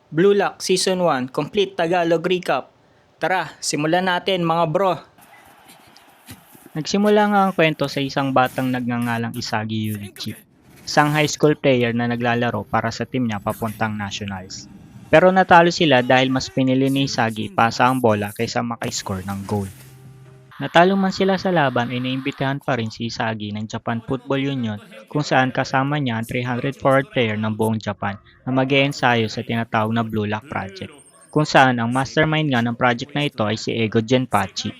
Blue Lock Season 1 Complete Tagalog Recap. Tara, simulan natin mga bro. Nagsimula nga ang kwento sa isang batang nagngangalang Isagi Yurichip, isang high school player na naglalaro para sa team niya papuntang nationals. Pero natalo sila dahil mas pinili ni Isagi ipasa ang bola kaysa maka-score ng goal. Natalo man sila sa laban ay naimbitahan pa rin si Isagi ng Japan Football Union kung saan kasama niya ang 300 forward player ng buong Japan na mag-eensayo sa tinatawag na Blue Lock Project, kung saan ang mastermind nga ng project na ito ay si Ego Genpachi.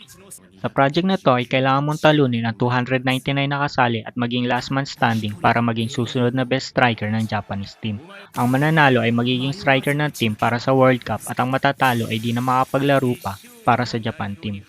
Sa project na to ay kailangan mong talunin ang 299 na kasali at maging last man standing para maging susunod na best striker ng Japanese team. Ang mananalo ay magiging striker ng team para sa World Cup at ang matatalo ay di na makapaglaro pa para sa Japan team.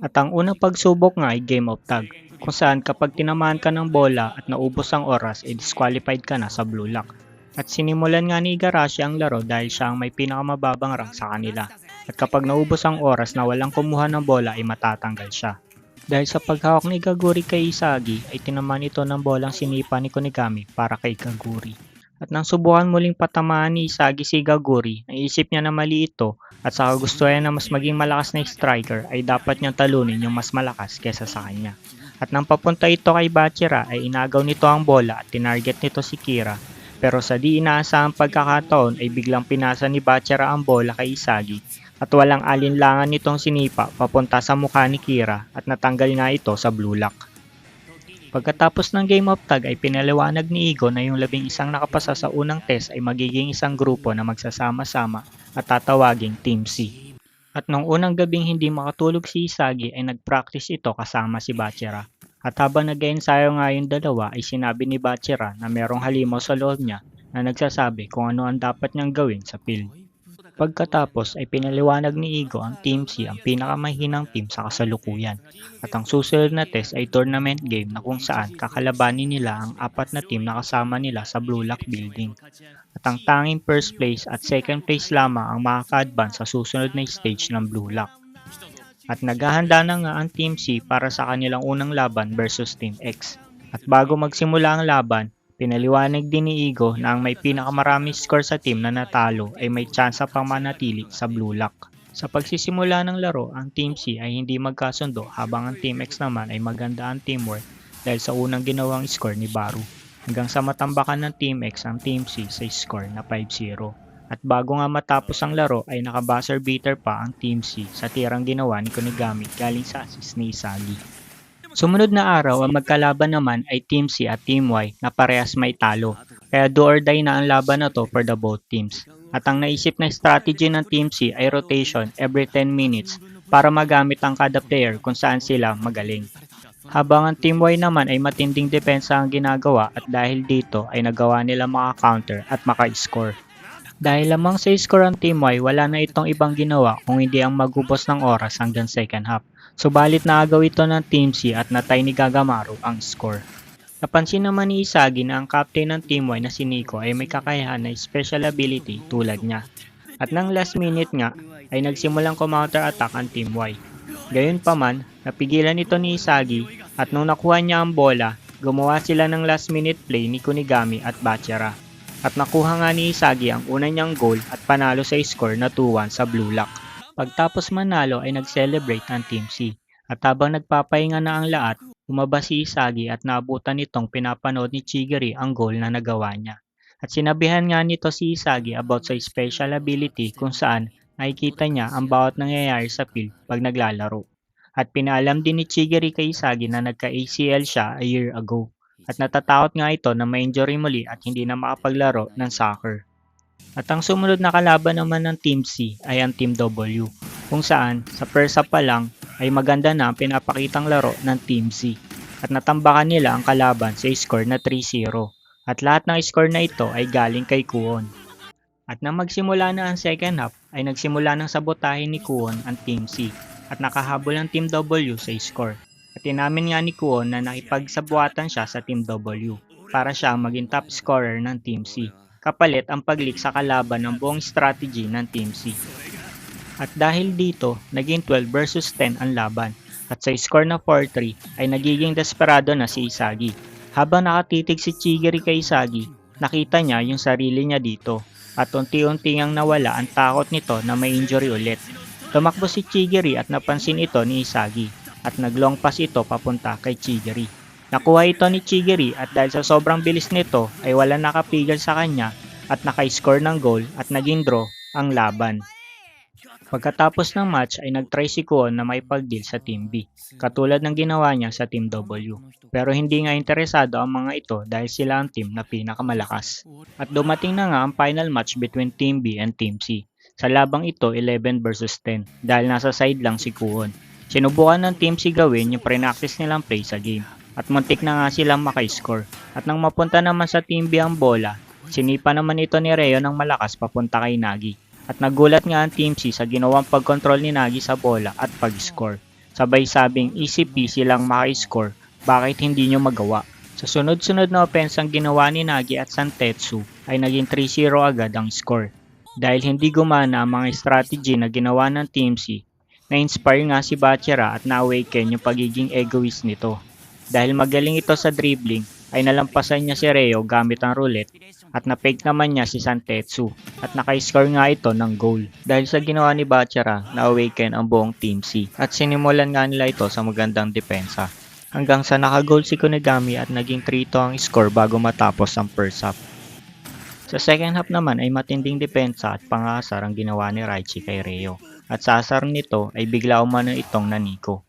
At ang unang pagsubok nga ay Game of Tag, kung saan kapag tinamaan ka ng bola at naubos ang oras ay disqualified ka na sa Blue Lock. At sinimulan nga ni Igarashi ang laro dahil siya ang may pinakamababang rank sa kanila. At kapag naubos ang oras na walang kumuha ng bola ay matatanggal siya. Dahil sa paghawak ni Kaguri kay Isagi ay tinamaan ito ng bolang sinipa ni Kunigami para kay Kaguri. At nang subukan muling patamaan ni Isagi si Kaguri, naisip niya na mali ito at sa kagustuhan na mas maging malakas na striker ay dapat niyang talunin yung mas malakas kesa sa kanya. At nang papunta ito kay Bachira ay inagaw nito ang bola at tinarget nito si Kira. Pero sa di inaasahang pagkakataon ay biglang pinasa ni Bachira ang bola kay Isagi at walang alinlangan nitong sinipa papunta sa mukha ni Kira at natanggal nga ito sa Blue Lock. Pagkatapos ng Game of Tag ay pinaliwanag ni Igo na yung 11 nakapasa sa unang test ay magiging isang grupo na magsasama-sama at tatawaging Team C. At nung unang gabing hindi makatulog si Isagi ay nag-practice ito kasama si Bachira. At habang nag-ensayo nga yung dalawa ay sinabi ni Bachira na merong halimaw sa loob niya na nagsasabi kung ano ang dapat niyang gawin sa field. Pagkatapos ay pinaliwanag ni Igo ang Team C ang pinakamahinang team sa kasalukuyan. At ang susunod na test ay tournament game na kung saan kakalabanin nila ang apat na team na kasama nila sa Blue Lock building. At ang tanging first place at second place lamang ang makaka-advance sa susunod na stage ng Blue Lock. At naghahanda na nga ang Team C para sa kanilang unang laban versus Team X. At bago magsimula ang laban, pinaliwanag din ni Igo na ang may pinakamaraming score sa team na natalo ay may tsansa pang manatili sa Blue Lock. Sa pagsisimula ng laro, ang Team C ay hindi magkasundo habang ang Team X naman ay maganda ang teamwork dahil sa unang ginawang score ni Baru. Hanggang sa matambakan ng Team X ang Team C sa score na 5-0. At bago nga matapos ang laro ay naka-buzzer beater pa ang Team C sa tirang ginawa ni Kunigami galing sa assist ni Isagi. Sumunod na araw ang magkalaban naman ay Team C at Team Y na parehas may talo, kaya do or die na ang laban na to for the both teams. At ang naisip na strategy ng Team C ay rotation every 10 minutes para magamit ang kada player kung saan sila magaling. Habang ang Team Y naman ay matinding depensa ang ginagawa at dahil dito ay nagawa nila maka-counter at maka-score. Dahil lamang sa score ang Team Y, wala na itong ibang ginawa kung hindi ang magubos ng oras hanggang second half. Subalit naagaw ito ng Team C at natay ni Gagamaru ang score. Napansin naman ni Isagi na ang captain ng Team Y na si Nico ay may kakayahan na special ability tulad niya. At nang last minute nga ay nagsimulang counter attack ang Team Y. Gayunpaman, napigilan ito ni Isagi at nung nakuha niya ang bola, gumawa sila ng last minute play ni Kunigami at Bachira. At nakuha nga ni Isagi ang una niyang goal at panalo sa score na 2-1 sa Blue Lock. Pagtapos manalo ay nag-celebrate ang Team C. At habang nagpapahinga na ang lahat, lumabas si Isagi at naabutan nitong pinapanood ni Chigiri ang goal na nagawa niya. At sinabihan nga nito si Isagi about sa special ability kung saan nakikita niya ang bawat nangyayari sa field pag naglalaro. At pinaalam din ni Chigiri kay Isagi na nagka-ACL siya a year ago. At natatakot nga ito na ma-injury muli at hindi na makapaglaro ng soccer. At ang sumunod na kalaban naman ng Team C ay ang Team W, kung saan sa first half pa lang ay maganda na ang pinapakitang laro ng Team C. At natambakan nila ang kalaban sa score na 3-0. At lahat ng score na ito ay galing kay Kuon. At nang magsimula na ang second half ay nagsimula ng sabotahin ni Kuon ang Team C at nakahabol ang Team W sa score. At inamin nga ni Kuon na nakipagsabuatan siya sa Team W para siya maging top scorer ng Team C. Kapalit ang pag-leak sa kalaban ng buong strategy ng Team C. At dahil dito, naging 12 versus 10 ang laban. At sa score na 4-3 ay nagiging desperado na si Isagi. Habang nakatitig si Chigiri kay Isagi, nakita niya yung sarili niya dito. at unti-unti ngang nawala ang takot nito na may injury ulit. Tumakbo si Chigiri at napansin ito ni Isagi at nag-long pass ito papunta kay Chigiri. Nakuha ito ni Chigiri at dahil sa sobrang bilis nito ay wala nakapigil sa kanya at naka-score ng goal at naging draw ang laban. Pagkatapos ng match ay nag-try si Kuon na maipag-deal sa Team B, katulad ng ginawa niya sa Team W. Pero hindi nga interesado ang mga ito dahil sila ang team na pinakamalakas. At dumating na nga ang final match between Team B and Team C. Sa labang ito 11 versus 10 dahil nasa side lang si Kuon. Sinubukan ng Team C gawin yung pre-practice nilang play sa game at muntik na nga silang maka-score. At nang mapunta naman sa Team B ang bola, sinipa naman ito ni Reo ng malakas papunta kay Nagi. At nagulat nga ang Team C sa ginawang pag-control ni Nagi sa bola at pag-score. Sabay sabing easy peasy lang maka-score, bakit hindi nyo magawa? Sa sunod-sunod na offense ang ginawa ni Nagi at Santetsu ay naging 3-0 agad ang score. Dahil hindi gumana ang mga strategy na ginawa ng Team C, na-inspire nga si Bachira at na-awaken yung pagiging egoist nito. Dahil magaling ito sa dribbling, ay nalampasan niya si Reo gamit ang roulette at na-fake naman niya si Santetsu at naka-score nga ito ng goal. Dahil sa ginawa ni Bachira, na-awaken ang buong Team C at sinimulan nga nila ito sa magandang depensa. Hanggang sa naka-goal si Kunigami at naging 3-2 ang score bago matapos ang first half. Sa second half naman ay matinding depensa at pangasar ang ginawa ni Raichi kay Reo at sa asar nito ay bigla umano itong naniko.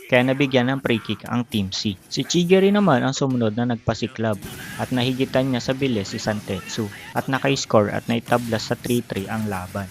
Kaya nabigyan ng free kick ang Team C. Si Chigiri naman ang sumunod na nagpasiklab at nahigitan niya sa bilis si Santetsu at naka-score at naitablas sa 3-3 ang laban.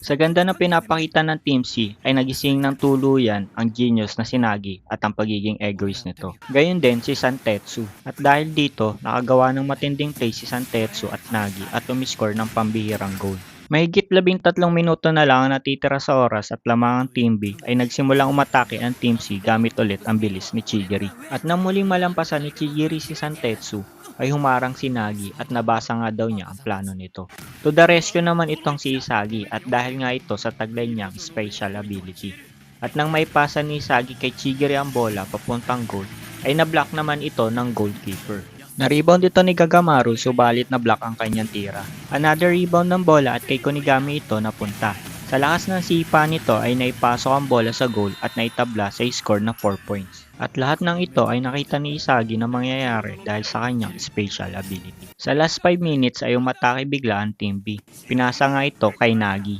Sa ganda na pinapakita ng Team C ay nagising ng tuluyan ang genius na si Nagi at ang pagiging egoist nito. Gayon din si Santetsu at dahil dito nakagawa ng matinding play si Santetsu at Nagi at umiscore ng pambihirang goal. Mahigit 13 minuto na lang ang natitira sa oras at lamang ang Team B ay nagsimulang umatake ang Team C gamit ulit ang bilis ni Chigiri. At nang muling malampasan ni Chigiri si Santetsu ay humarang si Nagi at nabasa nga daw niya ang plano nito. To the rescue naman itong si Isagi at dahil nga ito sa taglay niyang special ability. At nang may pasa ni Isagi kay Chigiri ang bola papuntang goal ay nablock naman ito ng goalkeeper. Na-rebound ito ni Gagamaru subalit na-block ang kanyang tira. Another rebound ng bola at kay Kunigami ito napunta. Sa lakas ng sipa nito ay naipasok ang bola sa goal at naitabla sa score na 4 points. At lahat ng ito ay nakita ni Isagi na mangyayari dahil sa kanyang special ability. Sa last 5 minutes ay umatake bigla ang Team B. Pinasa nga ito kay Nagi.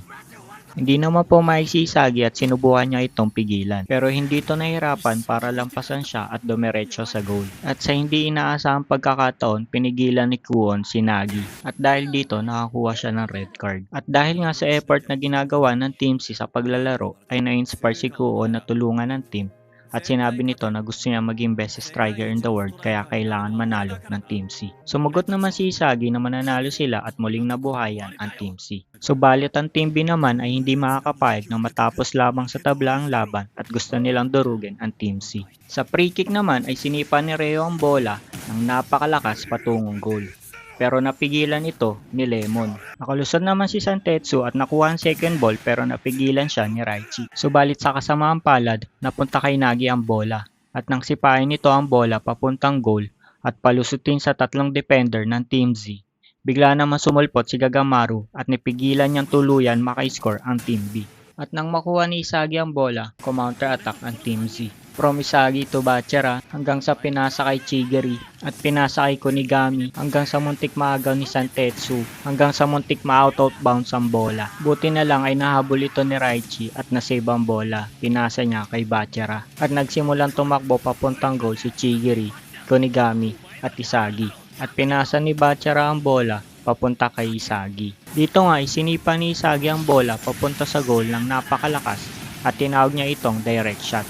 Hindi naman pumayag si Isagi at sinubukan niya itong pigilan. Pero hindi ito nahirapan para lampasan siya at dumiretso sa goal. At sa hindi inaasahang pagkakataon, pinigilan ni Kuon si Nagi. At dahil dito, nakakuha siya ng red card. At dahil nga sa effort na ginagawa ng Team C sa paglalaro, ay na-inspire si Kuon na tulungan ng team. At sinabi nito na gusto niya maging best striker in the world kaya kailangan manalo ng Team C. Sumagot naman si Isagi na mananalo sila at muling nabuhayan ang Team C. Subalit ang Team B naman ay hindi makakapayag na matapos lamang sa tabla ang laban at gusto nilang durugin ang Team C. Sa free kick naman ay sinipa ni Reo ang bola ng napakalakas patungong goal. Pero napigilan ito ni Lemon. Nakalusot naman si Santetsu at nakuha ang second ball pero napigilan siya ni Raichi. Subalit sa kasamaang palad, napunta kay Nagi ang bola at nang sipain nito ang bola papuntang goal at palusutin sa tatlong defender ng Team Z, bigla naman sumulpot si Gagamaru at nipigilan niyang tuluyan maka-score ang Team B. At nang makuha ni Isagi ang bola, counter-attack ang Team Z. From Isagi to Bachira hanggang sa pinasa kay Chigiri at pinasa kay Kunigami hanggang sa muntik maagaw ni Santetsu hanggang sa muntik ma-out of bounds ang bola. Buti na lang ay nahabol ito ni Raichi at nasave ang bola. Pinasa niya kay Bachira at nagsimulang tumakbo papuntang goal si Chigiri, Kunigami at Isagi at pinasa ni Bachira ang bola papunta kay Isagi. Dito nga isinipa ni Isagi ang bola papunta sa goal ng napakalakas at tinawag niya itong direct shot.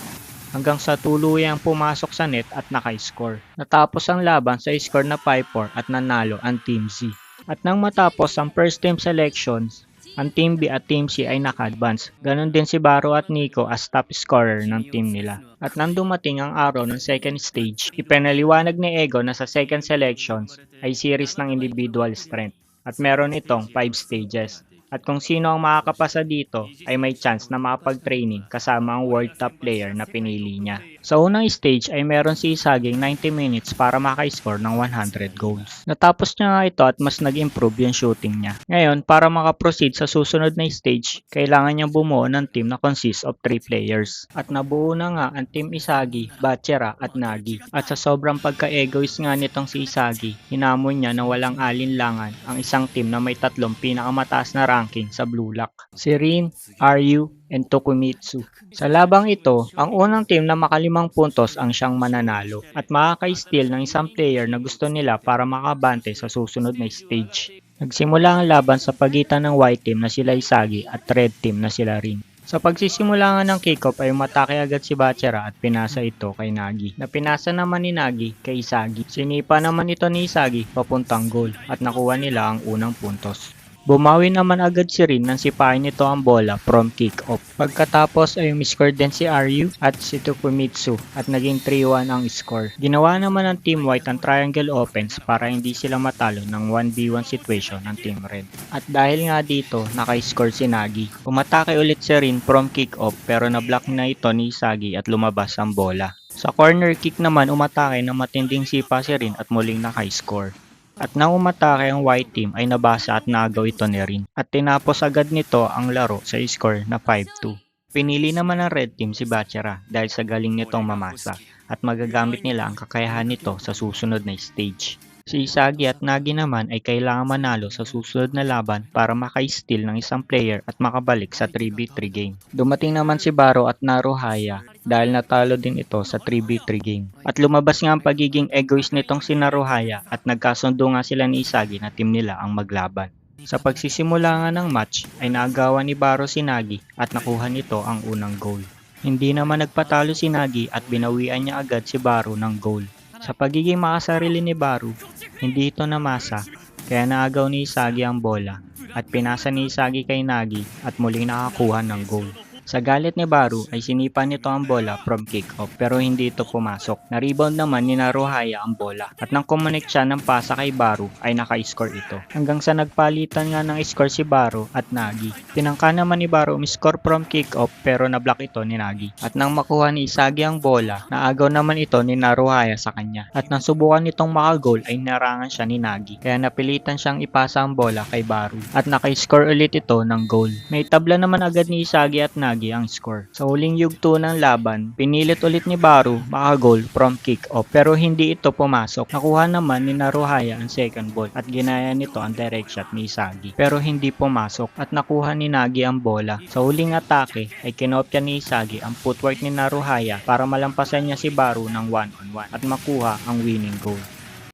Hanggang sa tuluyang pumasok sa net at naka-score. Natapos ang laban sa score na 5-4 at nanalo ang Team Z. At nang matapos ang first team selections, ang Team B at Team C ay naka-advance. Ganon din si Baro at Nico as top scorer ng team nila. At nang dumating ang araw ng second stage, ipinaliwanag ni Ego na sa second selections ay series ng individual strength. At meron itong 5 stages. At kung sino ang makakapasa dito ay may chance na makapag-training kasama ang world top player na pinili niya. Sa unang stage ay meron si Isaging 90 minutes para maka-score ng 100 goals. Natapos niya nga ito at mas nag-improve yung shooting niya. Ngayon, para makaproceed sa susunod na stage, kailangan niyang bumuo ng team na consists of 3 players. At nabuo na nga ang team Isagi, Bachera at Nagi. At sa sobrang pagka-egoist nga nitong si Isagi, hinamon niya na walang alinlangan ang isang team na may tatlong pinakamataas na ranking sa Blue Lock. Si Rin, Ryu, and Tokumitsu. Sa labang ito, ang unang team na makalimang puntos ang siyang mananalo at makaka-steal ng isang player na gusto nila para makabante sa susunod na stage. Nagsimula ang laban sa pagitan ng white team na sila Isagi at red team na sila Rin. Sa pagsisimula nga ng kickoff ay umatake agad si Bachera at pinasa ito kay Nagi. Napinasa naman ni Nagi kay Isagi. Sinipa naman ito ni Isagi papuntang goal at nakuha nila ang unang puntos. Bumawi naman agad si Rin nang sipain nito ang bola from kick-off. Pagkatapos ay umiscore din si Ryu at si Tokumitsu at naging 3-1 ang score. Ginawa naman ng Team White ang triangle offense para hindi sila matalo ng 1v1 situation ng Team Red. At dahil nga dito, naka-score si Nagi. Umatake ulit si Rin from kick-off pero na-block na ito ni Isagi at lumabas ang bola. Sa corner kick naman umatake na matinding sipa si Rin at muling naka-score. At nang umatake ang white team ay nabasa at nagaw ito ni Rin. At tinapos agad nito ang laro sa score na 5-2. Pinili naman ng red team si Bachera dahil sa galing nitong mamasa at magagamit nila ang kakayahan nito sa susunod na stage. Si Isagi at Nagi naman ay kailangan manalo sa susunod na laban para maka-steal ng isang player at makabalik sa 3v3 game. Dumating naman si Baro at Naruhaya dahil natalo din ito sa 3v3 game. At lumabas nga ang pagiging egoist nitong si Naruhaya at nagkasundo nga sila ni Isagi na team nila ang maglaban. Sa pagsisimula nga ng match ay naagawan ni Baro si Nagi at nakuha nito ang unang goal. Hindi naman nagpatalo si Nagi at binawian niya agad si Baro ng goal. Sa pagiging makasarili ni Baro, hindi ito namasa kaya naagaw ni Isagi ang bola at pinasa ni Isagi kay Nagi at muling nakakuha ng goal. Sa galit ni Baro ay sinipa nito ang bola from kick-off pero hindi ito pumasok. Na-rebound naman ni Naruhaya ang bola at nang kumonek siya ng pasa kay Baro ay naka-score ito. Hanggang sa nagpalitan nga ng score si Baro at Nagi. Tinangka naman ni Baro umiscore from kick-off pero na-block ito ni Nagi. At nang makuha ni Isagi ang bola, naagaw naman ito ni Naruhaya sa kanya. At nang subukan nitong makagol ay narangan siya ni Nagi. Kaya napilitan siyang ipasa ang bola kay Baro. At naka-score ulit ito ng goal. May tabla naman agad ni Isagi at Nagi ang score. Sa huling yugto ng laban, pinilit ulit ni Baro makagol from kick-off pero hindi ito pumasok. Nakuha naman ni Naruhaya ang second ball at ginaya nito ang direct shot ni Isagi pero hindi pumasok at nakuha ni Nagi ang bola. Sa huling atake ay kinopya ni Isagi ang footwork ni Naruhaya para malampasan niya si Baro ng 1-on-1 at makuha ang winning goal.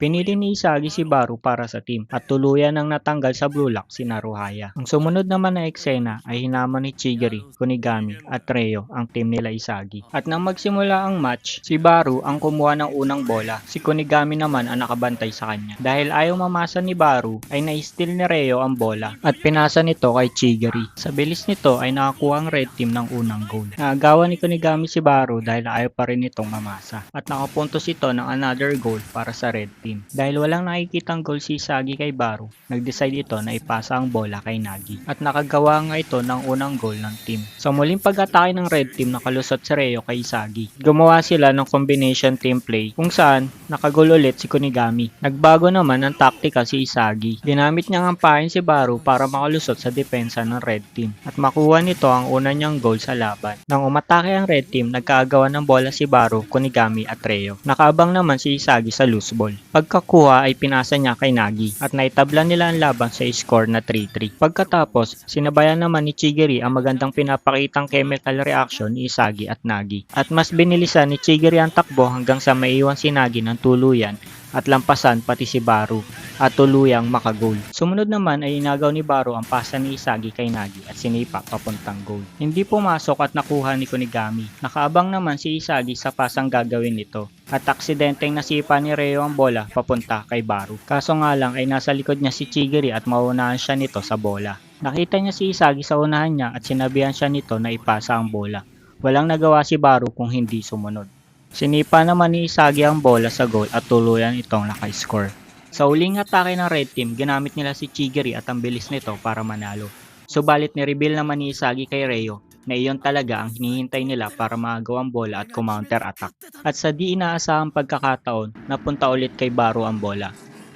Pinili ni Isagi si Baro para sa team at tuluyan nang natanggal sa Blue Lock si Naruhaya. Ang sumunod naman na eksena ay hinamon ni Chigiri, Kunigami at Reo ang team nila Isagi. At nang magsimula ang match, si Baro ang kumuha ng unang bola. Si Kunigami naman ang nakabantay sa kanya. Dahil ayaw mamasa ni Baro ay na-steal ni Reo ang bola at pinasa nito kay Chigiri. Sa bilis nito ay nakakuha ang red team ng unang goal. Naagawan ni Kunigami si Baro dahil ayaw pa rin itong mamasa at nakapuntos ito ng another goal para sa red team. Dahil walang nakikitang goal si Isagi kay Baro, nag-decide ito na ipasa ang bola kay Nagi. At nakagawa nga ito ng unang goal ng team. Sa muling pag-atake ng red team, nakalusot si Reo kay Isagi. Gumawa sila ng combination team play kung saan nakagol ulit si Kunigami. Nagbago naman ang taktika si Isagi. Ginamit niya ang pain si Baro para makalusot sa depensa ng red team. At makuha nito ang una niyang goal sa laban. Nang umatake ang red team, nagkaagawan ng bola si Baro, Kunigami at Reo. Nakaabang naman si Isagi sa loose ball. Pagkakuha ay pinasa niya kay Nagi at naitabla nila ang laban sa score na 3-3. Pagkatapos, sinabayan naman ni Chigiri ang magandang pinapakitang chemical reaction ni Isagi at Nagi. At mas binilisan ni Chigiri ang takbo hanggang sa maiwan si Nagi ng tuluyan at lampasan pati si Baro at tuluyang makagol. Sumunod naman ay inagaw ni Baro ang pasa ni Isagi kay Nagi at sinipa papuntang goal. Hindi pumasok at nakuha ni Kunigami. Nakaabang naman si Isagi sa pasang gagawin nito at aksidenteng nasipa ni Reo ang bola papunta kay Baro. Kaso nga lang ay nasa likod niya si Chigiri at maunahan siya nito sa bola. Nakita niya si Isagi sa unahan niya at sinabihan siya nito na ipasa ang bola. Walang nagawa si Baro kung hindi sumunod. Sinipa naman ni Isagi ang bola sa goal at tuluyan itong naka-score. Sa huling atake ng red team, ginamit nila si Chigiri at ang bilis nito para manalo. Subalit ni-reveal naman ni Isagi kay Reo na iyon talaga ang hinihintay nila para maagaw ang bola at counter-attack. At sa di inaasahang pagkakataon, napunta ulit kay Baro ang bola.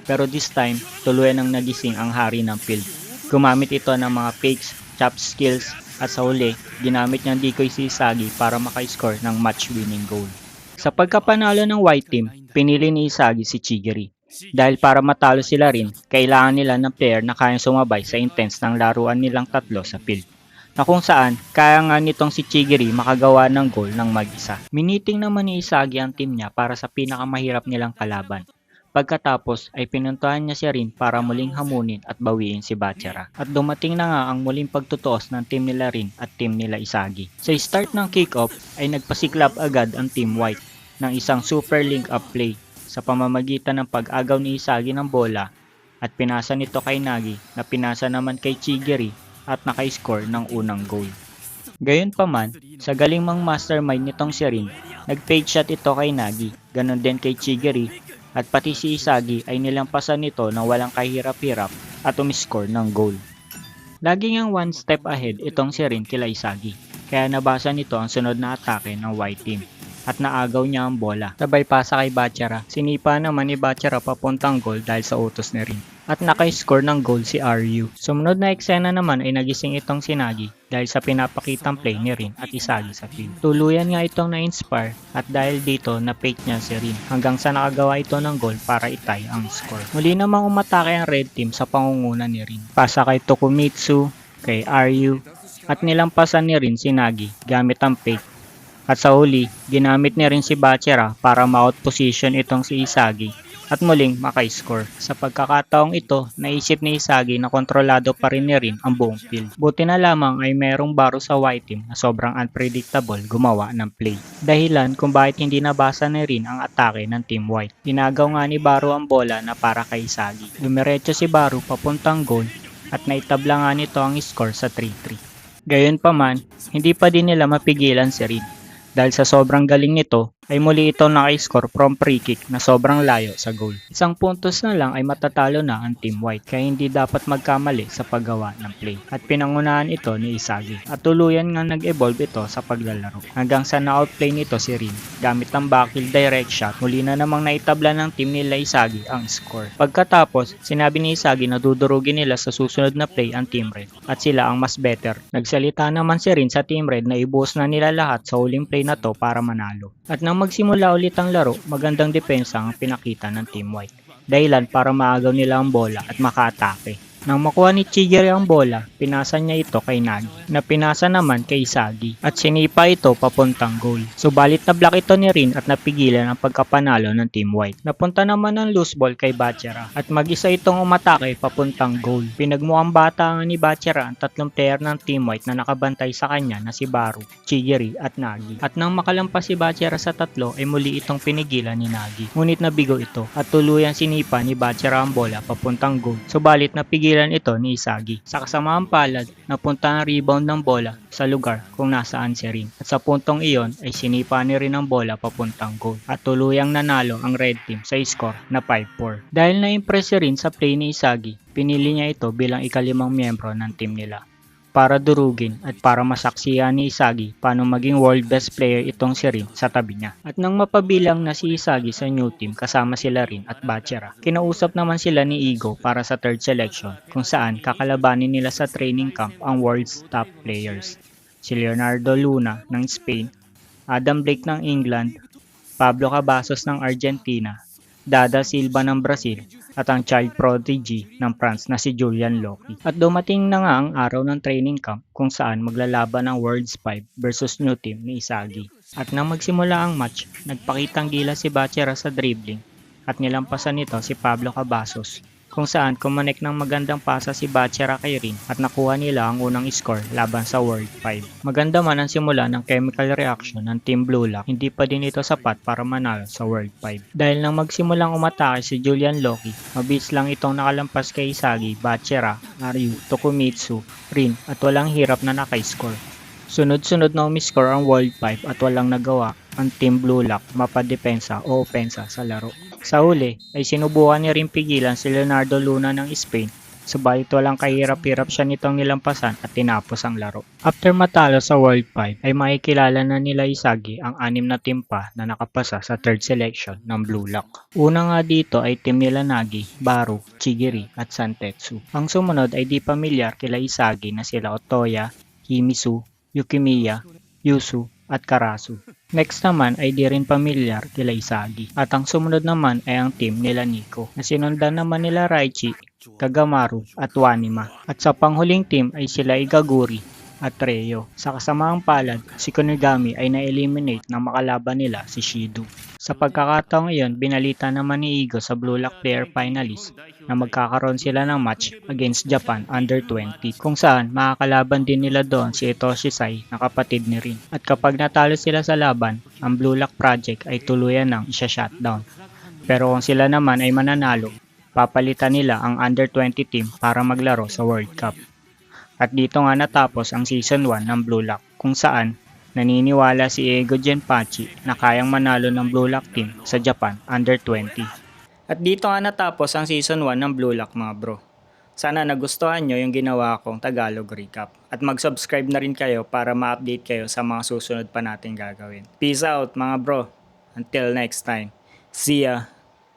Pero this time, tuluyan ang nagising ang hari ng field. Gumamit ito ng mga fakes, chop skills, at sa huli, ginamit niyang decoy si Isagi para maka-score ng match-winning goal. Sa pagkapanalo ng white team, pinili ni Isagi si Chigiri. Dahil para matalo sila rin, kailangan nila ng player na kayang sumabay sa intense ng laruan nilang tatlo sa field. Na kung saan, kaya nga nitong si Chigiri makagawa ng goal ng mag-isa. Miniting naman ni Isagi ang team niya para sa pinakamahirap nilang kalaban. Pagkatapos ay pinuntahan niya siya rin para muling hamunin at bawiin si Bachara. At dumating na nga ang muling pagtutuos ng team nila rin at team nila Isagi. Sa start ng kick-off ay nagpasiklab agad ang team white ng isang super link-up play sa pamamagitan ng pag-agaw ni Isagi ng bola at pinasa nito kay Nagi na pinasa naman kay Chigiri at naka-score ng unang goal. Gayunpaman, sa galing mang mastermind nitong si Rin, nag-fade shot ito kay Nagi, ganon din kay Chigiri at pati si Isagi ay nilampasan nito na walang kahirap-hirap at umiscore ng goal. Laging ang one step ahead itong si Rin kila Isagi, kaya nabasa nito ang sunod na atake ng white team at naagaw niya ang bola. Sabay pasa kay Bachara. Sinipa naman ni Bachara papuntang goal dahil sa utos ni Rin. At naka-score ng goal si RU. Sumunod na eksena naman ay nagising itong si Nagi dahil sa pinapakitang play ni Rin at Isagi sa field. Tuluyan nga itong na-inspire at dahil dito na-fake niya si Rin hanggang sa nakagawa ito ng goal para itay ang score. Muli namang umatake ang red team sa pangunguna ni Rin. Pasa kay Tokumitsu, kay RU at nilampasan ni Rin si Nagi gamit ang fake. At sa huli, ginamit niya rin si Bachara para ma-out position itong si Isagi at muling maka-score. Sa pagkakataong ito, naisip ni Isagi na kontrolado pa rin niya rin ang buong field. Buti na lamang ay merong Baro sa white team na sobrang unpredictable gumawa ng play. Dahilan kung bakit hindi nabasa ni Rin ang atake ng team white. Inagaw nga ni Baro ang bola na para kay Isagi. Dumiretso si Baro papuntang goal at naitabla nga nito ang score sa 3-3. Gayunpaman, hindi pa din nila mapigilan si Rin. Dahil sa sobrang galing nito, ay muli ito naka-score from free kick na sobrang layo sa goal. Isang puntos na lang ay matatalo na ang team white kaya hindi dapat magkamali sa paggawa ng play. At pinangunahan ito ni Isagi. At tuluyan nga nag-evolve ito sa paglalaro. Hanggang sa na-outplay nito si Rin. Gamit ang backheel direct shot, muli na namang naitabla ng team nila Isagi ang score. Pagkatapos, sinabi ni Isagi na dudurugin nila sa susunod na play ang team red. At sila ang mas better. Nagsalita naman si Rin sa team red na ibuhos na nila lahat sa huling play na to para manalo. At nang magsimula ulit ang laro, magandang depensa ang pinakita ng team white. Dahilan para maagaw nila ang bola at maka-atake. Nang makuha ni Chigiri ang bola, pinasa niya ito kay Nagi, na pinasa naman kay Isagi at sinipa ito papuntang goal. Subalit na block ito ni Rin at napigilan ang pagkapanalo ng team white. Napunta naman ang loose ball kay Bachara at mag-isa itong umatake papuntang goal. Pinagmukhang bata nga ni Bachara ang tatlong player ng team white na nakabantay sa kanya na si Baro, Chigiri at Nagi. At nang makalampas si Bachara sa tatlo ay muli itong pinigilan ni Nagi. Ngunit nabigo ito at tuluyan sinipa ni Bachara ang bola papuntang goal. Subalit napigilan ito ni Isagi. Sa kasamaang palad, napunta ang rebound ng bola sa lugar kung nasaan si Rin. At sa puntong iyon ay sinipa ni Rin ang bola papuntang goal. At tuluyang nanalo ang red team sa score na 5-4. Dahil na-impress si Rin sa play ni Isagi, pinili niya ito bilang ikalimang miyembro ng team nila. Para durugin at para masaksihan ni Isagi paano maging world best player itong si Rin sa tabi niya. At nang mapabilang na si Isagi sa new team kasama sila Rin at Bachara, kinausap naman sila ni Igo para sa third selection kung saan kakalabanin nila sa training camp ang world's top players. Si Leonardo Luna ng Spain, Adam Blake ng England, Pablo Cavazos ng Argentina, Dada Silva ng Brazil, at ang child prodigy ng France na si Julian Loki. At dumating na nga ang araw ng training camp kung saan maglalaban ang World's 5 versus new team ni Isagi. At nang magsimula ang match, nagpakitang gila si Bachara sa dribbling at nilampasan nito si Pablo Cavazos kung saan kumonek ng magandang pasa si Bachara kay Rin at nakuha nila ang unang score laban sa World 5. Maganda man ang simula ng chemical reaction ng Team Blue Lock, hindi pa din ito sapat para manalo sa World 5. Dahil nang magsimulang umatake si Julian Loki, mabilis lang itong nakalampas kay Isagi, Bachara, Ryu, Tokumitsu, Rin at walang hirap na naka-score. Sunod-sunod na umiscore ang World 5 at walang nagawa ang Team Blue Lock mapadepensa o opensa sa laro. Sa huli ay sinubukan niya rin pigilan si Leonardo Luna ng Spain Subalit walang kahirap-hirap siya nitong nilampasan at tinapos ang laro. After matalo sa World 5 ay makikilala na nila Isagi ang 6 na team pa na nakapasa sa third selection ng Blue Lock. Una nga dito ay team nila Nagi, Baru, Chigiri at Santetsu. Ang sumunod ay di pamilyar kila Isagi na sila Otoya, Himisu, Yukimiya, Yusu at Karasu. Next naman ay di rin pamilyar kila Isagi. At ang sumunod naman ay ang team nila Nico na sinundan naman nila Raichi, Kagamaru at Wanima. At sa panghuling team ay sila Igaguri at Reo. Sa kasamaang palad, si Kunigami ay na-eliminate ng makalaban nila si Shido. Sa pagkakataong iyon, binalita naman ni Igo sa Blue Lock Player Finalist na magkakaroon sila ng match against Japan Under 20 kung saan makakalaban din nila doon si Itoshi Sai na kapatid ni Rin. At kapag natalo sila sa laban, ang Blue Lock Project ay tuluyan ng isa-shutdown. Pero kung sila naman ay mananalo, papalitan nila ang Under 20 team para maglaro sa World Cup. At dito nga natapos ang Season 1 ng Blue Lock kung saan naniniwala si Eigo Genpachi na kayang manalo ng Blue Lock team sa Japan Under 20. At dito nga natapos ang Season 1 ng Blue Lock mga bro. Sana nagustuhan nyo yung ginawa kong Tagalog recap. At mag-subscribe na rin kayo para ma-update kayo sa mga susunod pa natin gagawin. Peace out mga bro. Until next time. See ya!